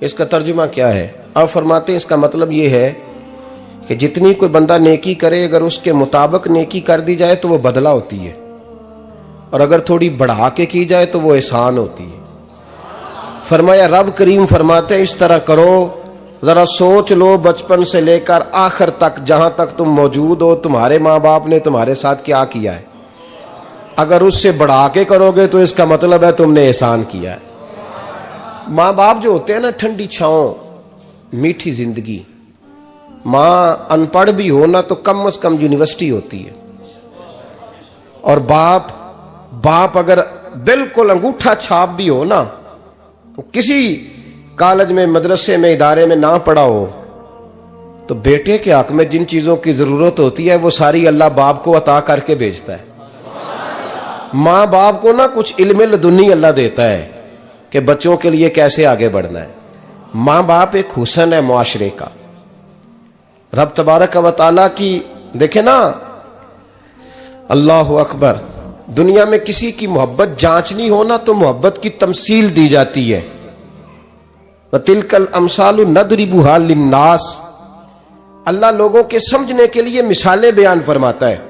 इसका तर्जुमा क्या है? आप फरमाते हैं इसका मतलब ये है कि जितनी कोई बंदा नेकी करे, अगर उसके मुताबिक नेकी कर दी जाए तो वो बदला होती है, और अगर थोड़ी बढ़ा के की जाए तो वो एहसान होती है। फरमाया रब करीम फरमाते हैं इस तरह करो, जरा सोच लो बचपन से लेकर आखिर तक, जहां तक तुम मौजूद हो, तुम्हारे माँ बाप ने तुम्हारे साथ क्या किया है। अगर उससे बढ़ा के करोगे तो इसका मतलब है तुमने एहसान किया है। माँ बाप जो होते हैं ना, ठंडी छांव, मीठी जिंदगी। माँ अनपढ़ भी हो ना तो कम से कम यूनिवर्सिटी होती है, और बाप अगर बिल्कुल अंगूठा छाप भी हो ना, किसी कॉलेज में, मदरसे में, इदारे में ना पढ़ा हो, तो बेटे के हक में जिन चीजों की जरूरत होती है वो सारी अल्लाह बाप को अता करके भेजता है। माँ बाप को ना कुछ इल्म लदुन्नी अल्लाह देता है कि बच्चों के लिए कैसे आगे बढ़ना है। माँ बाप एक हुस्न है मुआशरे का। रब तबारक व तआला की देखे ना, अल्लाह अकबर, दुनिया में किसी की मोहब्बत जांचनी हो ना तो मोहब्बत की तमसील दी जाती है। तिलकल अमसालु नदरिबुहा लिन्नास, अल्लाह लोगों के समझने के लिए मिसालें बयान फरमाता है।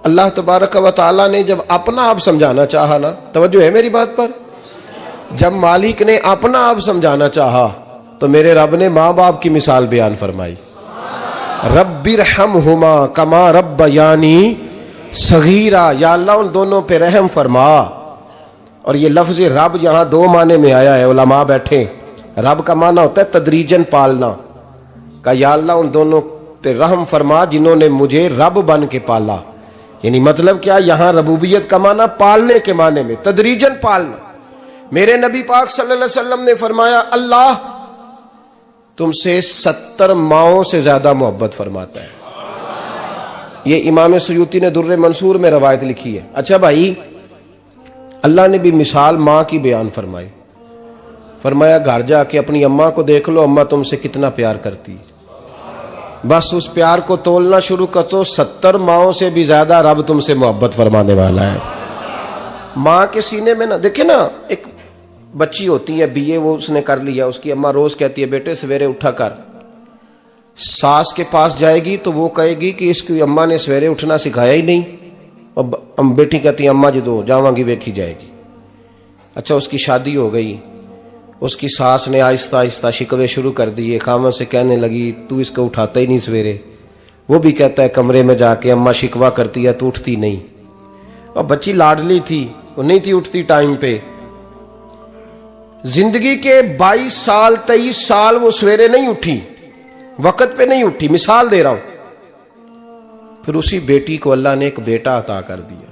अल्लाह तबारक व तआला ने जब अपना आप समझाना चाहा ना, तवज्जो है मेरी बात पर, जब मालिक ने अपना आप समझाना चाहा तो मेरे रब ने माँ बाप की मिसाल बयान फरमाई। रब्बिरहमहुमा कमा रब्बयानी सगीरा, या अल्लाह उन दोनों पे रहम फरमा। और ये लफ्ज रब यहां दो माने में आया है, उलमा बैठे। रब का माना होता है तदरीजन पालना का, या अल्लाह उन दोनों पे रहम फरमा जिन्होंने मुझे रब बन के पाला। यानी मतलब क्या, यहां रबूबियत का माना पालने के माने में, तदरीजन पालना। मेरे नबी पाक सल्लल्लाहु अलैहि वसल्लम ने फरमाया अल्लाह तुमसे 70 माओं से ज्यादा मोहब्बत फरमाता है। ये इमाम सुयूती ने दुर्र मंसूर में रवायत लिखी है। अच्छा भाई, अल्लाह ने भी मिसाल माँ की बयान फरमाई। फरमाया घर जाके अपनी अम्मा को देख लो, अम्मा तुमसे कितना प्यार करती है। बस उस प्यार को तोलना शुरू कर तो 70 माओं से भी ज्यादा रब तुमसे मोहब्बत फरमाने वाला है। माँ के सीने में ना, देखे ना, एक बच्ची होती है बीए, वो उसने कर लिया, उसकी अम्मा रोज कहती है बेटे सवेरे उठा कर। सास के पास जाएगी तो वो कहेगी कि इसकी अम्मा ने सवेरे उठना सिखाया ही नहीं, और बेटी कहती है अम्मा जी दो जावांगी वेखी जाएगी। अच्छा, उसकी शादी हो गई, उसकी सास ने आहिस्ता आहिस्ता शिकवे शुरू कर दिए, खामन से कहने लगी तू इसको उठाता ही नहीं सवेरे। वो भी कहता है कमरे में जाके अम्मा शिकवा करती है तू उठती नहीं। और बच्ची लाडली थी, वो नहीं थी उठती टाइम पे। जिंदगी के 22 साल 23 साल वो सवेरे नहीं उठी, वक्त पे नहीं उठी, मिसाल दे रहा हूं। फिर उसी बेटी को अल्लाह ने एक बेटा अता कर दिया।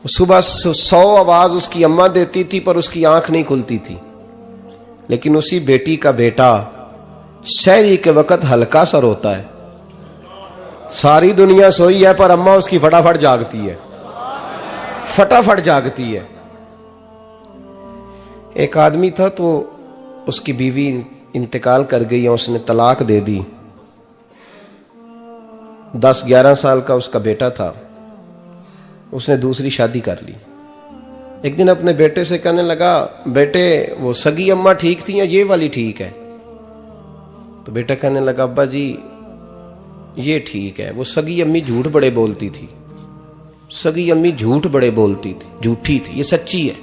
सुबह 100 आवाज उसकी अम्मा देती थी पर उसकी आंख नहीं खुलती थी, लेकिन उसी बेटी का बेटा शहरी के वक्त हल्का सा रोता है। सारी दुनिया सोई है पर अम्मा उसकी फटाफट जागती है, फटाफट जागती है। एक आदमी था तो उसकी बीवी इंतकाल कर गई और उसने तलाक दे दी। 10-11 साल का उसका बेटा था, उसने दूसरी शादी कर ली। एक दिन अपने बेटे से कहने लगा बेटे वो सगी अम्मा ठीक थी या ये वाली ठीक है? तो बेटा कहने लगा अब्बा जी ये ठीक है, वो सगी अम्मी झूठ बड़े बोलती थी, सगी अम्मी झूठ बड़े बोलती थी, झूठी थी, ये सच्ची है।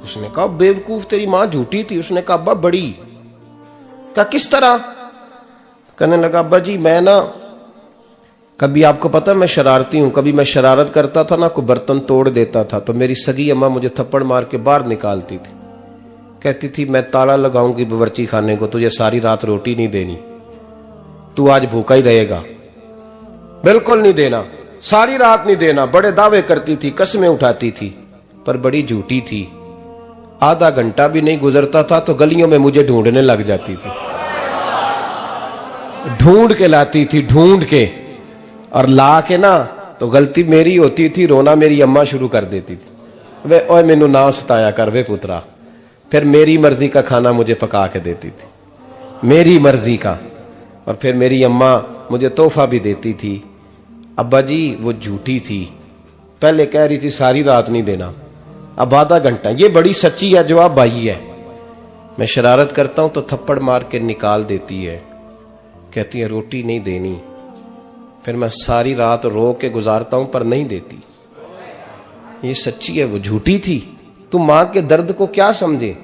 उसने कहा बेवकूफ तेरी मां झूठी थी। उसने कहा अब्बा बड़ी। कहा किस तरह? कहने लगा अब्बा जी मैं ना, कभी आपको पता मैं शरारती हूं, कभी मैं शरारत करता था ना, कोई बर्तन तोड़ देता था तो मेरी सगी अम्मा मुझे थप्पड़ मार के बाहर निकालती थी, कहती थी मैं ताला लगाऊंगी बावर्ची खाने को, तुझे सारी रात रोटी नहीं देनी, तू आज भूखा ही रहेगा, बिल्कुल नहीं देना, सारी रात नहीं देना। बड़े दावे करती थी, कस्में उठाती थी, पर बड़ी झूठी थी। आधा घंटा भी नहीं गुजरता था तो गलियों में मुझे ढूंढने लग जाती थी, ढूंढ के लाती थी, ढूंढ के, और ला के ना तो गलती मेरी होती थी, रोना मेरी अम्मा शुरू कर देती थी। वे ओए मैनू ना सताया कर वे पुत्रा। फिर मेरी मर्जी का खाना मुझे पका के देती थी, मेरी मर्जी का, और फिर मेरी अम्मा मुझे तोहफा भी देती थी। अब्बा जी वो झूठी थी, पहले कह रही थी सारी रात नहीं देना, अब आधा घंटा। ये बड़ी सच्ची है जवाब भाई है। मैं शरारत करता हूं तो थप्पड़ मार के निकाल देती है, कहती है रोटी नहीं देनी। फिर मैं सारी रात रो के गुजारता हूं पर नहीं देती। ये सच्ची है, वो झूठी थी। तू मां के दर्द को क्या समझे।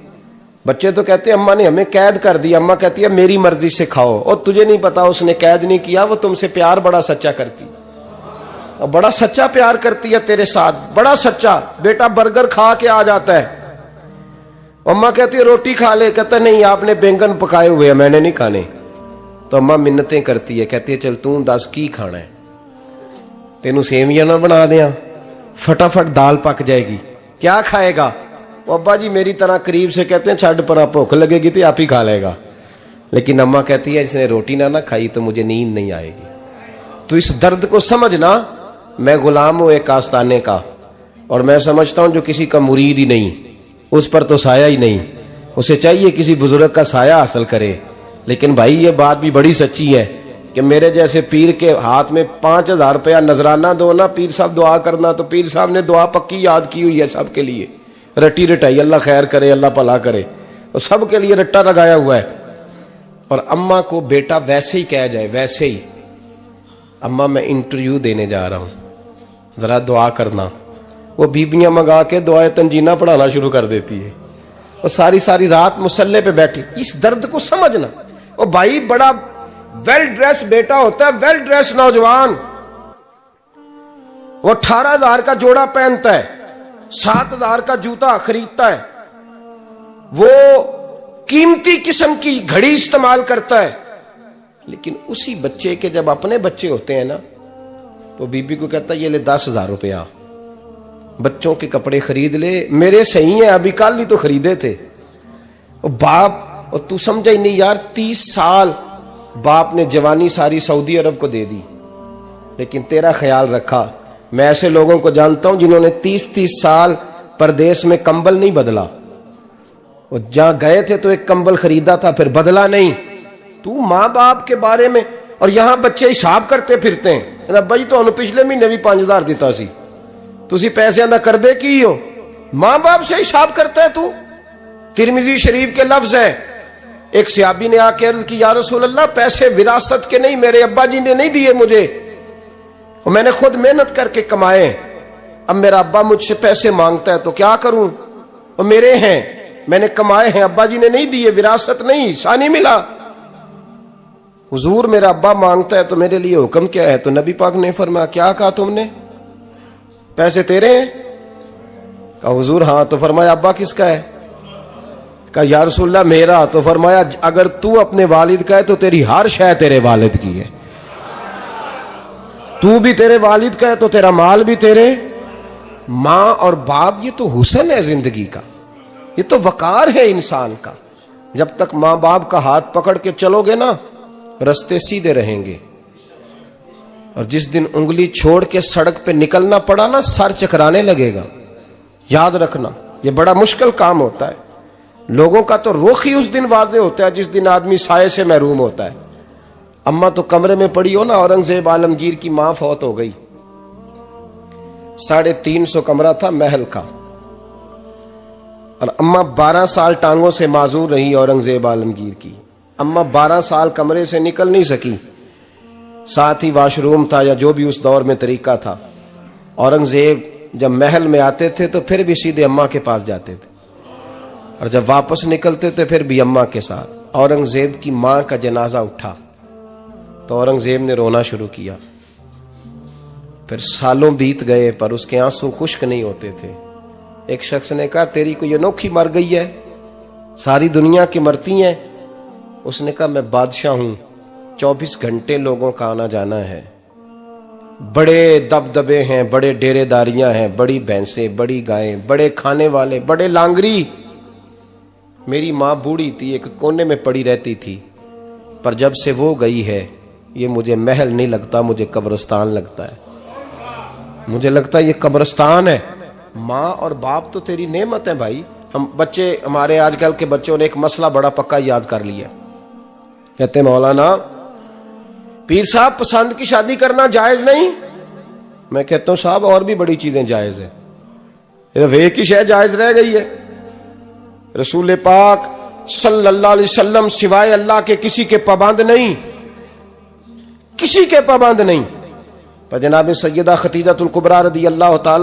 बच्चे तो कहते हैं अम्मा ने हमें कैद कर दिया, अम्मा कहती है मेरी मर्जी से खाओ। और तुझे नहीं पता उसने कैद नहीं किया, वो तुमसे प्यार बड़ा सच्चा करती, और बड़ा सच्चा प्यार करती है तेरे साथ, बड़ा सच्चा। बेटा बर्गर खा के आ जाता है, अम्मा कहती है रोटी खा ले, कहता नहीं आपने बैंगन पकाए हुए हैं मैंने नहीं खाने। तो अम्मा मिन्नतें करती है, कहती है चल तू दस की खाना है, तेनू सेवियां ना बना दिया, फटाफट दाल पक जाएगी, क्या खाएगा। अब्बा जी मेरी तरह करीब से कहते हैं छड़ पर भूख लगेगी तो आप ही खा लेगा। लेकिन अम्मा कहती है इसने रोटी ना खाई तो मुझे नींद नहीं आएगी। तो इस दर्द को समझना। मैं गुलाम हूं एक आस्ताने का, और मैं समझता हूं जो किसी का मुरीद ही नहीं उस पर तो साया ही नहीं, उसे चाहिए किसी बुजुर्ग का साया हासिल करे। लेकिन भाई ये बात भी बड़ी सच्ची है कि मेरे जैसे पीर के हाथ में 5000 रुपया नजराना दो ना, पीर साहब दुआ करना, तो पीर साहब ने दुआ पक्की याद की हुई है सबके लिए, रटी रटाई, अल्लाह खैर करे अल्लाह भला करे, तो सबके लिए रट्टा लगाया हुआ है। और अम्मा को बेटा वैसे ही कह जाए, वैसे ही अम्मा मैं इंटरव्यू देने जा रहा हूं, जरा दुआ करना, वो बीबियां मंगा के दुआए तंजीना पढ़ाना शुरू कर देती है, और सारी सारी रात मुसल्ले पे बैठी। इस दर्द को समझना। और भाई बड़ा वेल ड्रेस बेटा होता है, वेल ड्रेस नौजवान, वो 18,000 का जोड़ा पहनता है, 7,000 का जूता खरीदता है, वो कीमती किस्म की घड़ी इस्तेमाल करता है। लेकिन उसी बच्चे के जब अपने बच्चे होते हैं ना, तो बीबी को कहता है ये ले 10,000 रुपया, बच्चों के कपड़े खरीद ले, मेरे सही है अभी कल ही तो खरीदे थे। और बाप, और तू समझा ही नहीं यार, 30 साल बाप ने जवानी सारी सऊदी अरब को दे दी, लेकिन तेरा ख्याल रखा। मैं ऐसे लोगों को जानता हूं जिन्होंने 30-30 साल परदेश में कंबल नहीं बदला, और जहां गए थे तो एक कंबल खरीदा था फिर बदला नहीं। तू मां बाप के बारे में, और यहां बच्चे हिसाब करते फिरते हैं, रब्बा जी तो पिछले महीने भी 5,000 दिता सी, तुसी पैसे दा कर दे की हो। मां बाप से हिसाब करता है तू। तिरमिजी शरीफ के लफ्ज है, एक सहाबी ने आके अर्ज की या रसूल अल्लाह पैसे विरासत के नहीं, मेरे अब्बा जी ने नहीं दिए मुझे, और मैंने खुद मेहनत करके कमाए, अब मेरा अब्बा मुझसे पैसे मांगता है तो क्या करूं, और मेरे हैं, मैंने कमाए हैं, अब्बा जी ने नहीं दिए, विरासत नहीं, हिस्सा नहीं मिला। हुजूर मेरा अब्बा मांगता है तो मेरे लिए हुक्म क्या है। तो नबी पाक ने फरमाया क्या कहा तुमने, पैसे तेरे हैं? कहा हुजूर हाँ। तो फरमाया अब्बा किसका है? कहा या रसूलल्लाह मेरा। तो फरमाया अगर तू अपने वालिद का है तो तेरी हर शय तेरे वालिद की है, तू भी तेरे वालिद का है तो तेरा माल भी तेरे। मां और बाप ये तो हुस्न है जिंदगी का, ये तो वकार है इंसान का। जब तक मां बाप का हाथ पकड़ के चलोगे ना, रास्ते सीधे रहेंगे, और जिस दिन उंगली छोड़ के सड़क पे निकलना पड़ा ना, सर चकराने लगेगा। याद रखना ये बड़ा मुश्किल काम होता है। लोगों का तो रुख ही उस दिन वाज़े होता है जिस दिन आदमी साये से महरूम होता है। अम्मा तो कमरे में पड़ी हो ना, औरंगजेब आलमगीर की मां फौत हो गई, 350 कमरा था महल का, और अम्मा 12 साल टांगों से माजूर रही औरंगजेब आलमगीर की। अम्मा 12 साल कमरे से निकल नहीं सकी, साथ ही वॉशरूम था या जो भी उस दौर में तरीका था। औरंगजेब जब महल में आते थे तो फिर भी सीधे अम्मा के पास जाते थे, और जब वापस निकलते थे फिर भी अम्मा के साथ। औरंगजेब की मां का जनाजा उठा तो औरंगजेब ने रोना शुरू किया। फिर सालों बीत गए पर उसके आंसू खुश्क नहीं होते थे। एक शख्स ने कहा तेरी कोई अनोखी मर गई है, सारी दुनिया की मरती हैं। उसने कहा मैं बादशाह हूं, 24 घंटे लोगों का आना जाना है, बड़े दबदबे हैं, बड़े डेरेदारियां हैं, बड़ी भैंसें, बड़ी गायें, बड़े खाने वाले, बड़े लांगरी। मेरी मां बूढ़ी थी, एक कोने में पड़ी रहती थी, पर जब से वो गई है ये मुझे महल नहीं लगता, मुझे कब्रिस्तान लगता है। मुझे लगता है ये कब्रिस्तान है। माँ और बाप तो तेरी नेमत है भाई। हम बच्चे, हमारे आजकल के बच्चों ने एक मसला बड़ा पक्का याद कर लिया, कहते मौलाना पीर साहब पसंद की शादी करना जायज नहीं। मैं कहता हूं साहब और भी बड़ी चीजें जायज है, सिर्फ एक ही शय जायज रह गई है। रसूल पाक सल्लल्लाहु अलैहि वसल्लम सिवाय अल्लाह के किसी के पाबंद नहीं, किसी के पाबंद नहीं। पर जनाब सैयदा खतीजतुल कुबरा रज़ियल्लाहु ताला